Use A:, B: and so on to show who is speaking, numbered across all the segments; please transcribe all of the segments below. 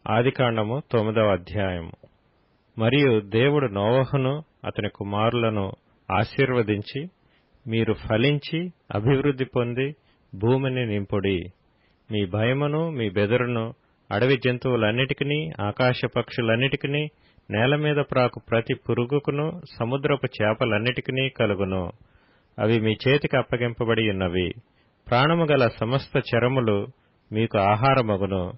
A: ఆదికాండము 9వ అధ్యాయము. మరియు దేవుడు నోవహును అతని కుమారులను ఆశీర్వదించి, మీరు ఫలించి అభివృద్ధి పొంది భూమిని నింపుడి. మీ భయమును మీ బెదరును అడవి జంతువులన్నిటికిని, ఆకాశ పక్షులన్నిటికిని, నేల మీద ప్రాకు ప్రతి పురుగుకును, సముద్రపు చేపలన్నిటికిని కలుగును. అవి మీ చేతికి అప్పగింపబడి ఉన్నవి. ప్రాణము గల సమస్త చరములు మీకు ఆహారమగును.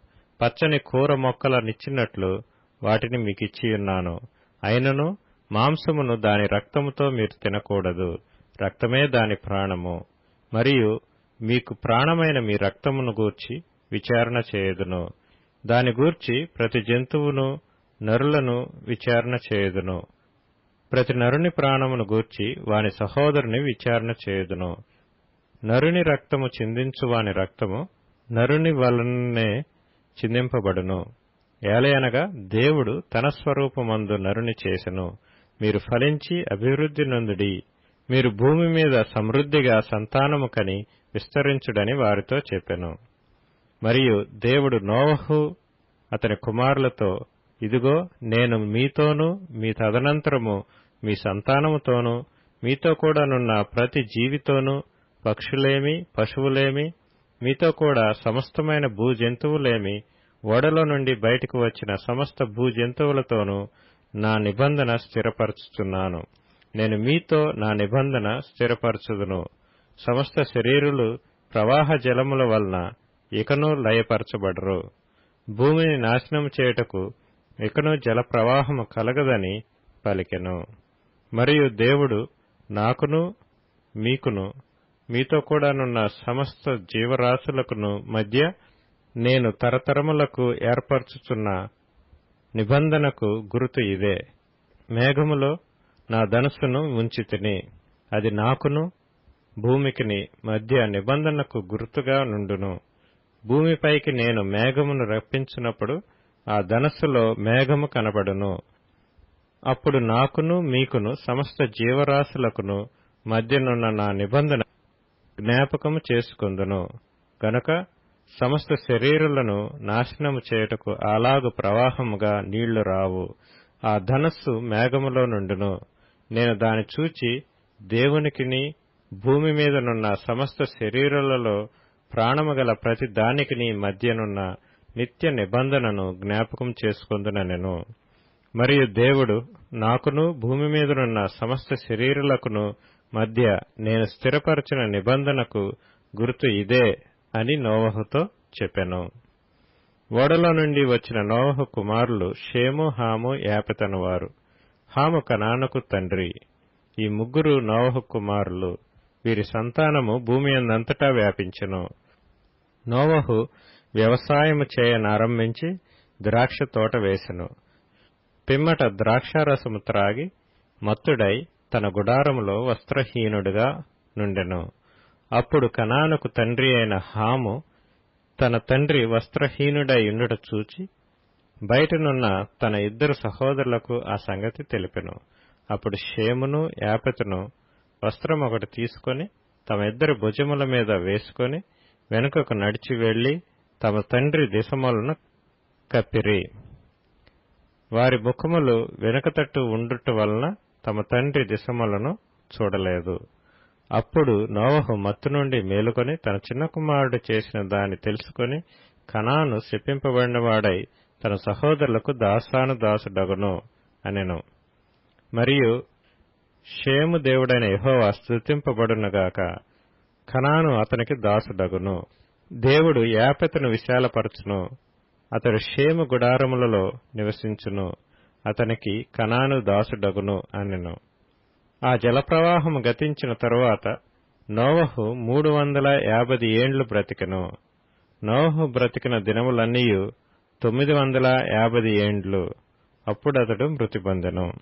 A: పచ్చని కూర మొక్కలనిచ్చినట్లు వాటిని మీకిచ్చియున్నాను. అయినను మాంసమును దాని రక్తముతో మీరు తినకూడదు. రక్తమే దాని ప్రాణము. మరియు మీకు ప్రాణమైన మీ రక్తమును గూర్చి విచారణ చేయుదును. దాని గూర్చి ప్రతి జంతువును, నరులను విచారణ చేయుదును. ప్రతి నరుని ప్రాణమును గూర్చి వాని సహోదరుని విచారణ చేయుదును. నరుని రక్తము చిందించు వాని రక్తము నరుని వలననే చిందింపబడును. ఏలయనగా దేవుడు తన స్వరూపమందు నరుని చేసెను. మీరు ఫలించి అభివృద్ధి నొందుడి. మీరు భూమి మీద సమృద్ధిగా సంతానము కని విస్తరించుడని వారితో చెప్పెను. మరియు దేవుడు నోవహు అతని కుమారులతో, ఇదిగో, నేను మీతోనూ మీ తదనంతరము మీ సంతానముతోనూ మీతో కూడానున్న ప్రతి జీవితోనూ, పక్షులేమి పశువులేమి, మీతో కూడా సమస్తమైన భూజంతువులేమి, ఓడలో నుండి బయటకు వచ్చిన సమస్త భూజంతువులతోనూ నా నిబంధన స్థిరపరచుచున్నాను. నేను మీతో నా నిబంధన స్థిరపరచుదును. సమస్త శరీరులు ప్రవాహ జలముల వలన ఇకను లయపరచబడరు. భూమిని నాశనం చేయుటకు ఇకను జల ప్రవాహము కలగదని పలికెను. మరియు దేవుడు నాకును మీకును మీతో కూడానున్న సమస్త జీవరాశులకును మధ్య నేను తరతరములకు ఏర్పరచుచున్న నిబంధనకు గుర్తు ఇదే. మేఘములో నా ధనుస్సును ఉంచితిని. అది నాకును భూమికిని మధ్య నిబంధనకు గుర్తుగా నుండును. భూమిపైకి నేను మేఘమును రప్పించినప్పుడు ఆ ధనస్సులో మేఘము కనబడును. అప్పుడు నాకును మీకును సమస్త జీవరాశులకును మధ్యనున్న నా నిబంధన జ్ఞాపకము చేసుకొందును. గనుక సమస్త శరీరులను నాశనము చేయుటకు అలాగు ప్రవాహముగా నీళ్లు రావు. ఆ ధనస్సు మేఘములో నుండును. నేను దాని చూచి దేవునికిని భూమి మీదనున్న సమస్త శరీరులలో ప్రాణము గల ప్రతి దానికిని మధ్యనున్న నిత్య నిబంధనను జ్ఞాపకం చేసుకొందునెను. మరియు దేవుడు నాకును భూమి మీదనున్న సమస్త శరీరులకును మధ్య నేను స్థిరపరచిన నిబంధనకు గుర్తు ఇదే అని నోవహుతో చెప్పెను. ఓడలో నుండి వచ్చిన నోవహు కుమారులు షేము, హాము, యాపెతను వారు. హాము కనానుకు తండ్రి. ఈ ముగ్గురు నోవహు కుమారులు. వీరి సంతానము భూమి అందంతటా వ్యాపించెను. నోవహు వ్యవసాయము చేయనారంభించి ద్రాక్ష తోట వేసెను. పిమ్మట ద్రాక్షారసము త్రాగి మత్తుడై తన గుడారములో వస్త్రహీనుడుగా నుండెను. అప్పుడు కనానుకు తండ్రి అయిన హాము తన తండ్రి వస్త్రహీనుడై ఉండుట చూచి బయటనున్న తన ఇద్దరు సహోదరులకు ఆ సంగతి తెలిపెను. అప్పుడు షేమును, యాపెతును వస్త్రమొకటి తీసుకొని తమ ఇద్దరి భుజముల మీద వేసుకొని వెనుకకు నడిచి వెళ్లి తమ తండ్రి దిశములను కప్పిరి. వారి ముఖములు వెనుకతట్టు ఉండుట వలన తమ తండ్రి దిశములను చూడలేదు. అప్పుడు నోవహు మత్తు నుండి మేలుకొని తన చిన్న కుమారుడు చేసిన దాన్ని తెలుసుకొని కనాను శపింపబడినవాడై తన సహోదరులకు దాసానుదాసుడగును అనెను. మరియు షేము దేవుడైన యెహోవా స్తుతింపబడునుగాక. కనాను అతనికి దాసుడగును. దేవుడు యాపెతును విశాలపరచును. అతడు షేము గుడారములలో నివసించును. అతనికి కనాను దాసుడగును అనెను. ఆ జలప్రవాహము గతించిన తరువాత నోవహు 350 ఏండ్లు బ్రతికెను. నోవహు బ్రతికిన దినములన్నీయు 950 ఏండ్లు. అప్పుడతడు మృతి పొందెను.